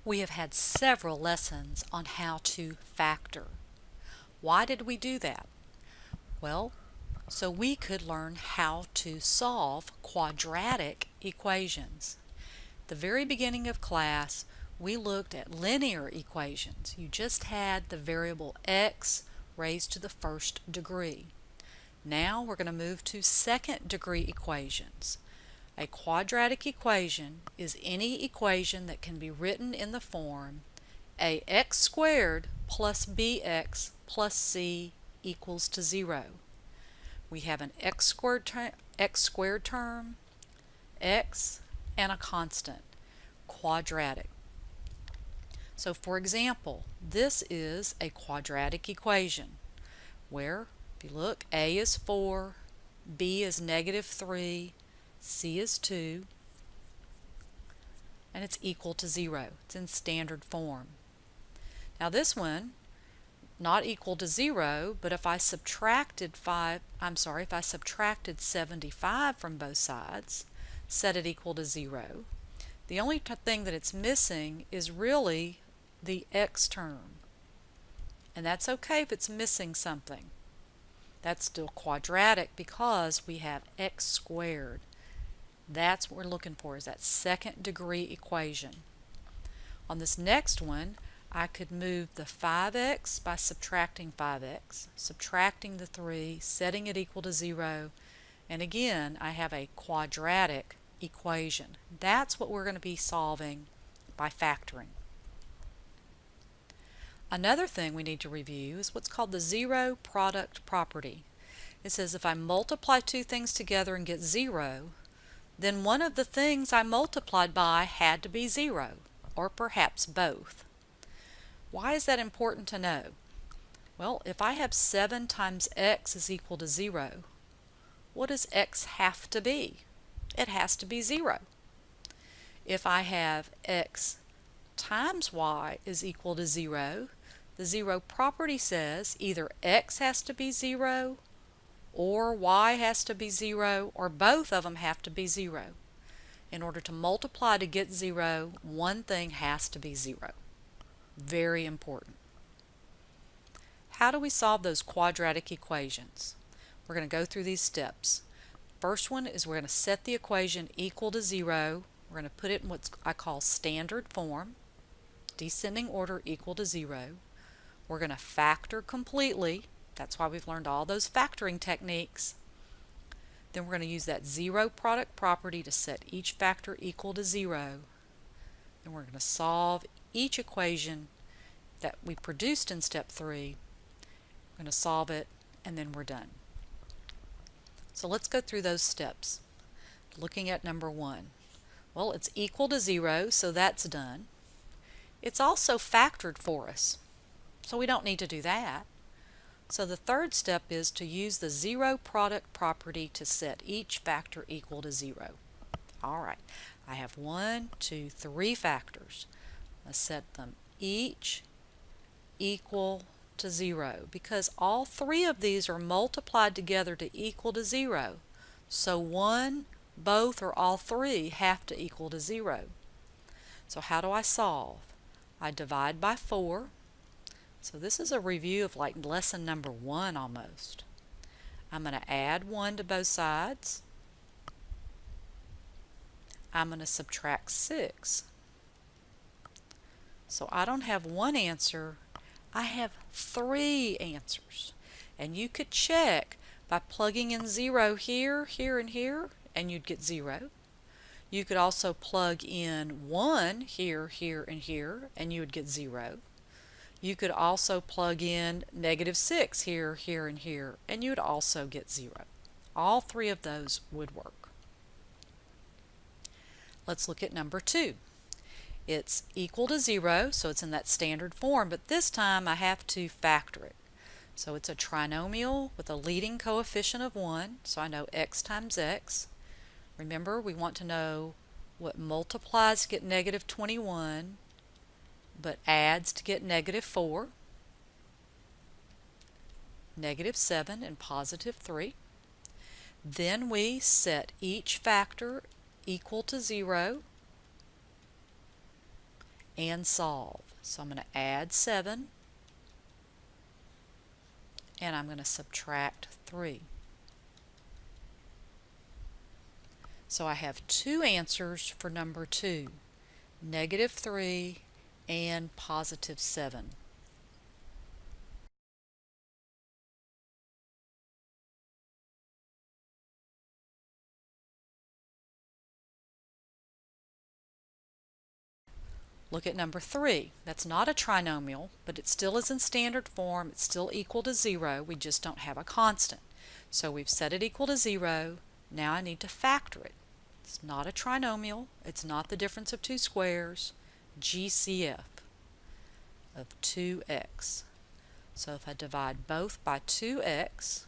We have had several lessons on how to factor. Why did we do that? Well, so we could learn how to solve quadratic equations. The very beginning of class, we looked at linear equations. You just had the variable x raised to the first degree. Now we're going to move to second degree equations. A quadratic equation is any equation that can be written in the form ax squared plus bx plus c equals to 0. We have an x squared term, x, and a constant, quadratic. So for example, this is a quadratic equation where, if you look, a is 4, b is -3, c is 2, and it's equal to 0. It's in standard form. Now this one, not equal to 0, but if I subtracted 75 from both sides, set it equal to 0. The only thing that it's missing is really the x term. And that's okay if it's missing something. That's still quadratic because we have x squared. That's what we're looking for, is that second degree equation. On this next one, I could move the 5x by subtracting 5x, subtracting the 3, setting it equal to 0, and again I have a quadratic equation. That's what we're going to be solving by factoring. Another thing we need to review is what's called the zero product property. It says if I multiply two things together and get 0, then one of the things I multiplied by had to be 0, or perhaps both. Why is that important to know? Well, if I have 7 times x is equal to 0, what does x have to be? It has to be 0. If I have x times y is equal to 0, the zero property says either x has to be 0, or y has to be 0, or both of them have to be 0. In order to multiply to get 0, one thing has to be 0. Very important. How do we solve those quadratic equations? We're going to go through these steps. First one is we're going to set the equation equal to 0. We're going to put it in what I call standard form, descending order equal to 0. We're going to factor completely. That's why we've learned all those factoring techniques. Then we're going to use that zero product property to set each factor equal to 0. Then we're going to solve each equation that we produced in step 3. We're going to solve it, and then we're done. So let's go through those steps. Looking at number 1. Well, it's equal to 0, so that's done. It's also factored for us, so we don't need to do that. So the third step is to use the zero product property to set each factor equal to 0. Alright, I have 1, 2, 3 factors. Let's set them each equal to 0 because all 3 of these are multiplied together to equal to 0. So one, both, or all 3 have to equal to 0. So how do I solve? I divide by 4. So this is a review of like lesson number 1 almost. I'm going to add 1 to both sides. I'm going to subtract 6. So I don't have one answer, I have 3 answers. And you could check by plugging in 0 here, here, and here, and you'd get 0. You could also plug in 1 here, here, and here, and you would get 0. You could also plug in -6 here, here, and here, and you would also get 0. All 3 of those would work. Let's look at number 2. It's equal to 0, so it's in that standard form, but this time I have to factor it. So it's a trinomial with a leading coefficient of 1, so I know x times x. Remember, we want to know what multiplies to get -21, but adds to get -4, -7, and +3. Then we set each factor equal to 0, and solve. So I'm going to add 7 and I'm going to subtract 3. So I have two answers for number 2, -3 and +7. Look at number 3. That's not a trinomial, but it still is in standard form. It's still equal to 0. We just don't have a constant. So we've set it equal to 0. Now I need to factor it. It's not a trinomial. It's not the difference of two squares. GCF of 2x. So if I divide both by 2x,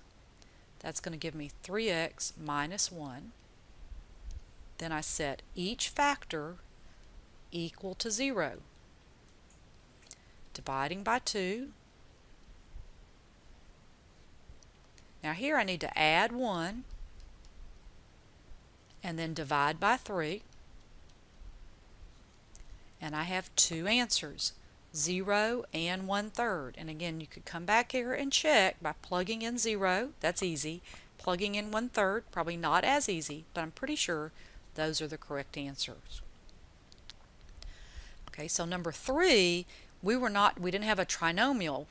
that's going to give me 3x minus 1. Then I set each factor equal to 0. Dividing by 2. Now here I need to add 1 and then divide by 3. And I have two answers, 0 and 1/3. And again, you could come back here and check by plugging in 0. That's easy. Plugging in 1/3, probably not as easy, but I'm pretty sure those are the correct answers. Okay, so number 3, we didn't have a trinomial.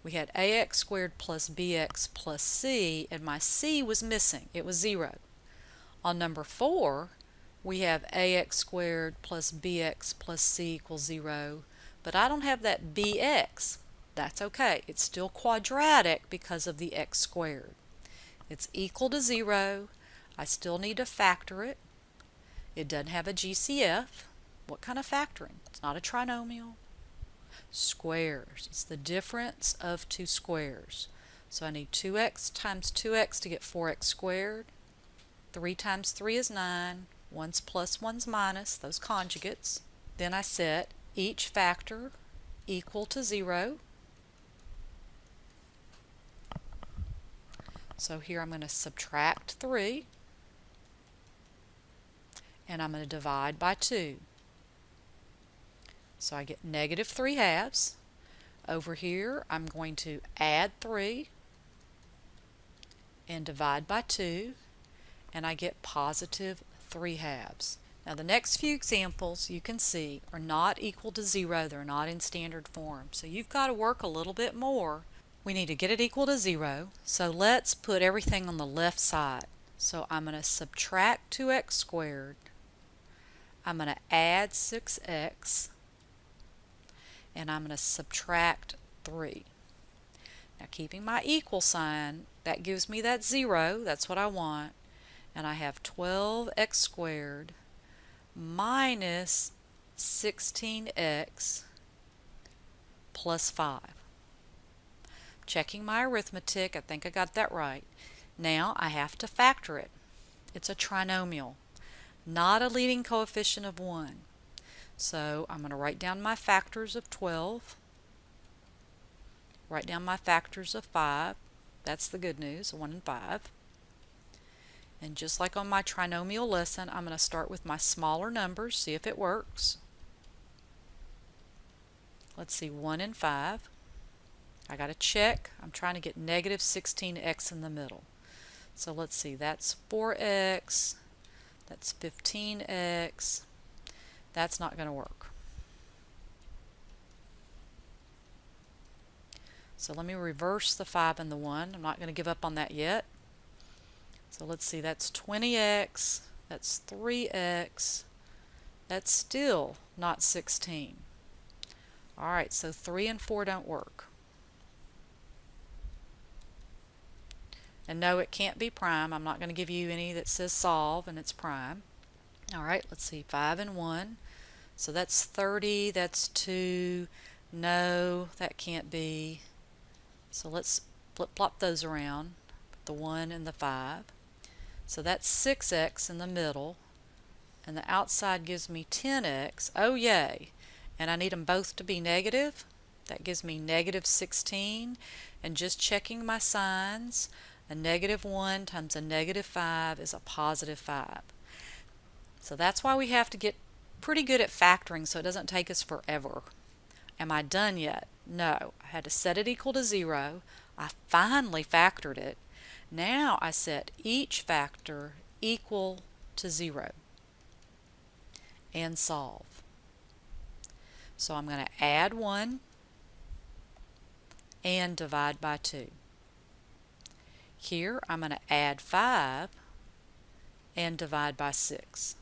We had ax squared plus bx plus c, and my c was missing. It was 0. On number 4, we have ax squared plus bx plus c equals 0, but I don't have that bx. That's okay. It's still quadratic because of the x squared. It's equal to 0. I still need to factor it. It doesn't have a GCF. What kind of factoring? It's not a trinomial. Squares. It's the difference of two squares. So I need 2x times 2x to get 4x squared. 3 times 3 is 9. 1's plus, 1's minus, those conjugates. Then I set each factor equal to 0. So here I'm going to subtract 3. And I'm going to divide by 2. So I get -3/2. Over here I'm going to add 3 and divide by 2, and I get +3/2. Now the next few examples you can see are not equal to 0. They're not in standard form. So you've got to work a little bit more. We need to get it equal to 0. So let's put everything on the left side. So I'm going to subtract 2x squared. I'm going to add 6x. And I'm going to subtract 3. Now keeping my equal sign, that gives me that 0. That's what I want. And I have 12x squared minus 16x plus 5. Checking my arithmetic, I think I got that right. Now I have to factor it. It's a trinomial, not a leading coefficient of 1. So I'm going to write down my factors of 12, write down my factors of 5. That's the good news, 1 and 5. And just like on my trinomial lesson, I'm going to start with my smaller numbers, see if it works. Let's see, 1 and 5. I got to check. I'm trying to get -16x in the middle. So let's see, that's 4x, that's 15x. That's not going to work. So let me reverse the 5 and the 1. I'm not going to give up on that yet. So let's see, that's 20x, that's 3x, that's still not 16. Alright, so 3 and 4 don't work. And no, it can't be prime. I'm not going to give you any that says solve and it's prime. Alright, let's see, 5 and 1. So that's 30, that's 2. No, that can't be. So let's flip-flop those around. Put the 1 and the 5. So that's 6x in the middle. And the outside gives me 10x. Oh, yay. And I need them both to be negative. That gives me -16. And just checking my signs, a -1 times a -5 is a +5. So that's why we have to get pretty good at factoring, so it doesn't take us forever. Am I done yet? No. I had to set it equal to 0. I finally factored it. Now I set each factor equal to 0 and solve. So I'm going to add 1 and divide by 2. Here I'm going to add 5 and divide by 6.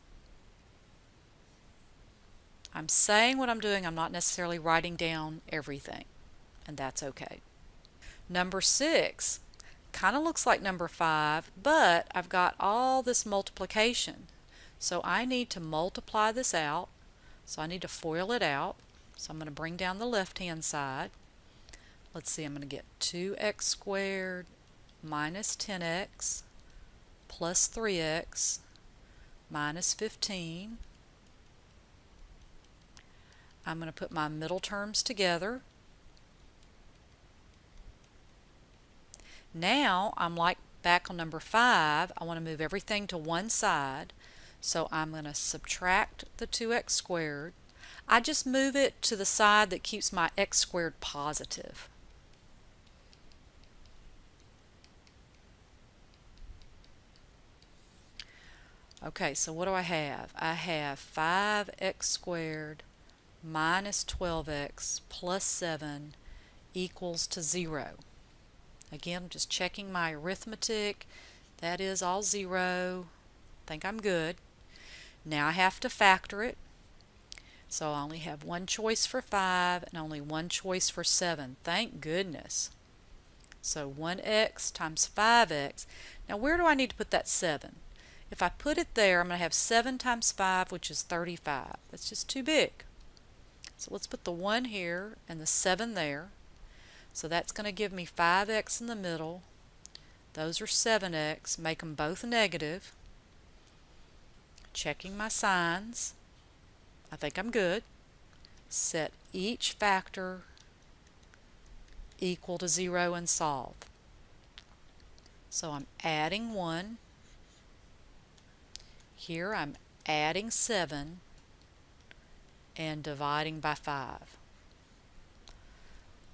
I'm saying what I'm doing, I'm not necessarily writing down everything, and that's okay. Number 6 kind of looks like number 5, but I've got all this multiplication. So I need to multiply this out. So I need to FOIL it out. So I'm going to bring down the left-hand side. Let's see, I'm going to get 2x squared minus 10x plus 3x minus 15. I'm going to put my middle terms together. Now I'm like back on number 5. I want to move everything to one side. So I'm going to subtract the 2x squared. I just move it to the side that keeps my x squared positive. Okay, so what do I have? I have 5x squared minus 12x plus 7 equals to 0. Again, I'm just checking my arithmetic. That is all 0. I think I'm good. Now I have to factor it. So I only have one choice for 5 and only one choice for 7. Thank goodness. So 1x times 5x. Now where do I need to put that 7? If I put it there, I'm going to have 7 times 5, which is 35. That's just too big. So let's put the 1 here and the 7 there. So that's going to give me 5x in the middle. Those are 7x. Make them both negative. Checking my signs. I think I'm good. Set each factor equal to 0 and solve. So I'm adding 1. Here I'm adding 7 and dividing by 5.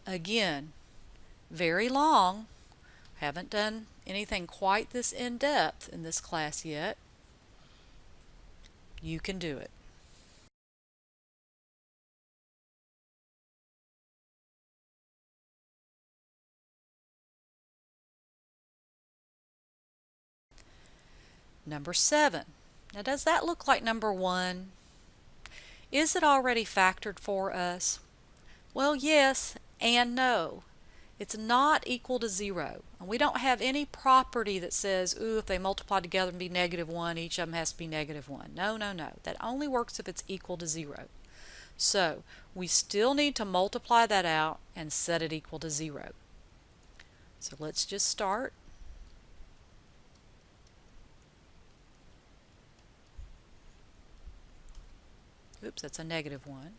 Again, very long. Haven't done anything quite this in-depth in this class yet. You can do it. Number 7. Now does that look like number 1? Is it already factored for us? Well, yes and no. It's not equal to 0. And we don't have any property that says, ooh, if they multiply together and be -1, each of them has to be -1. No, no, no. That only works if it's equal to 0. So we still need to multiply that out and set it equal to 0. So let's just start. Oops, that's a -1.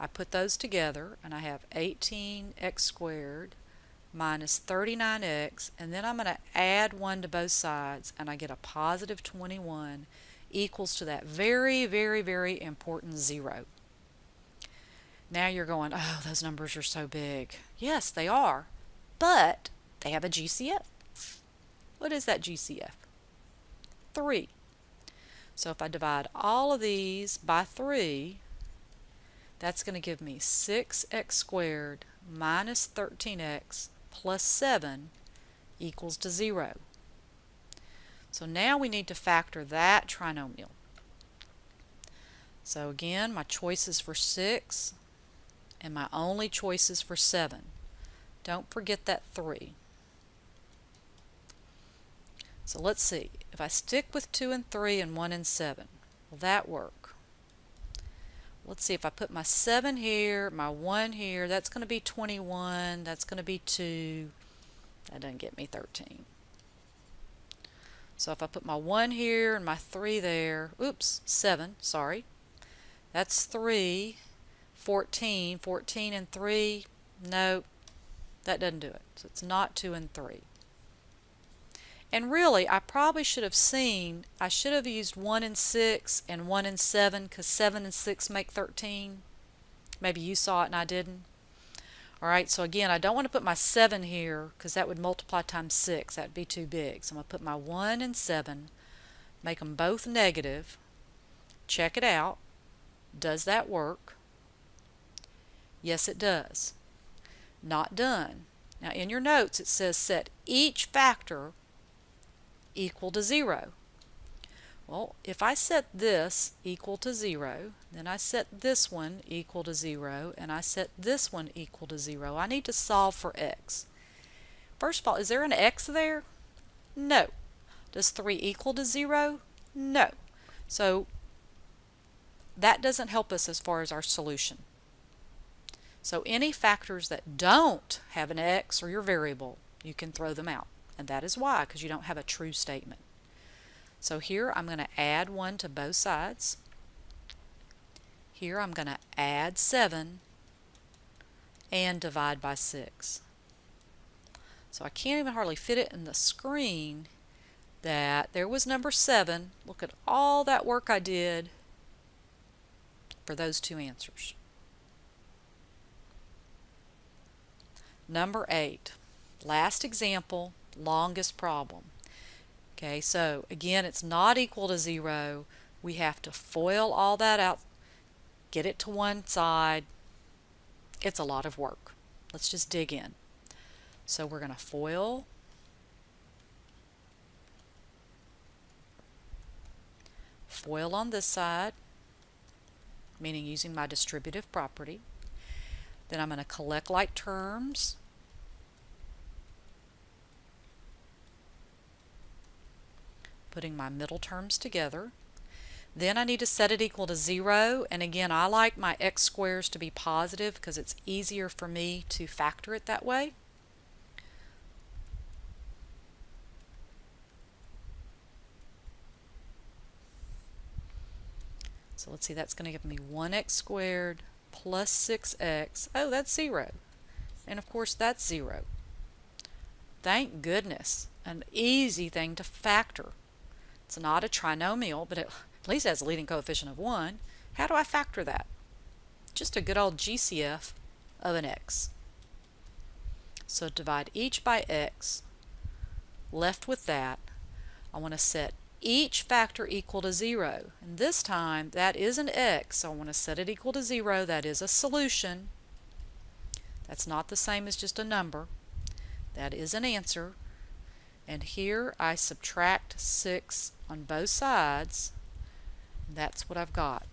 I put those together and I have 18x squared minus 39x, and then I'm going to add 1 to both sides and I get a positive 21 equals to that very, very, very important 0. Now you're going, oh, those numbers are so big. Yes, they are, but they have a GCF. What is that GCF? 3. So if I divide all of these by 3, that's going to give me 6x squared minus 13x plus 7 equals to 0. So now we need to factor that trinomial. So again, my choices for 6 and my only choices for 7. Don't forget that 3. So let's see. If I stick with 2 and 3 and 1 and 7, will that work? Let's see, if I put my 7 here, my 1 here, that's going to be 21, that's going to be 2. That doesn't get me 13. So if I put my 1 here and my 3 there, oops, 7, sorry. That's 3, 14, 14 and 3, no, that doesn't do it. So it's not 2 and 3. And really, I probably should have I should have used 1 and 6 and 1 and 7 because 7 and 6 make 13. Maybe you saw it and I didn't. Alright, so again, I don't want to put my 7 here because that would multiply times 6. That would be too big. So I'm going to put my 1 and 7, make them both negative. Check it out. Does that work? Yes, it does. Not done. Now in your notes it says set each factor equal to 0. Well, if I set this equal to 0, then I set this one equal to 0, and I set this one equal to 0, I need to solve for x. First of all, is there an x there? No. Does 3 equal to 0? No. So that doesn't help us as far as our solution. So any factors that don't have an x or your variable, you can throw them out. And that is why, because you don't have a true statement. So here I'm going to add 1 to both sides. Here I'm going to add 7 and divide by 6. So I can't even hardly fit it in the screen that there was number 7. Look at all that work I did for those two answers. Number 8, last example, longest problem. Okay, so again, it's not equal to 0. We have to FOIL all that out, get it to one side. It's a lot of work. Let's just dig in. So we're going to FOIL, FOIL on this side, meaning using my distributive property. Then I'm going to collect like terms. Putting my middle terms together. Then I need to set it equal to 0, and again I like my x squares to be positive because it's easier for me to factor it that way. So let's see, that's going to give me 1x squared plus 6x. Oh, that's 0. And of course that's 0. Thank goodness. An easy thing to factor. It's not a trinomial, but it at least has a leading coefficient of 1. How do I factor that? Just a good old GCF of an x. So divide each by x. Left with that, I want to set each factor equal to 0. And this time, that is an x, so I want to set it equal to 0. That is a solution. That's not the same as just a number. That is an answer. And here I subtract 6 on both sides. That's what I've got.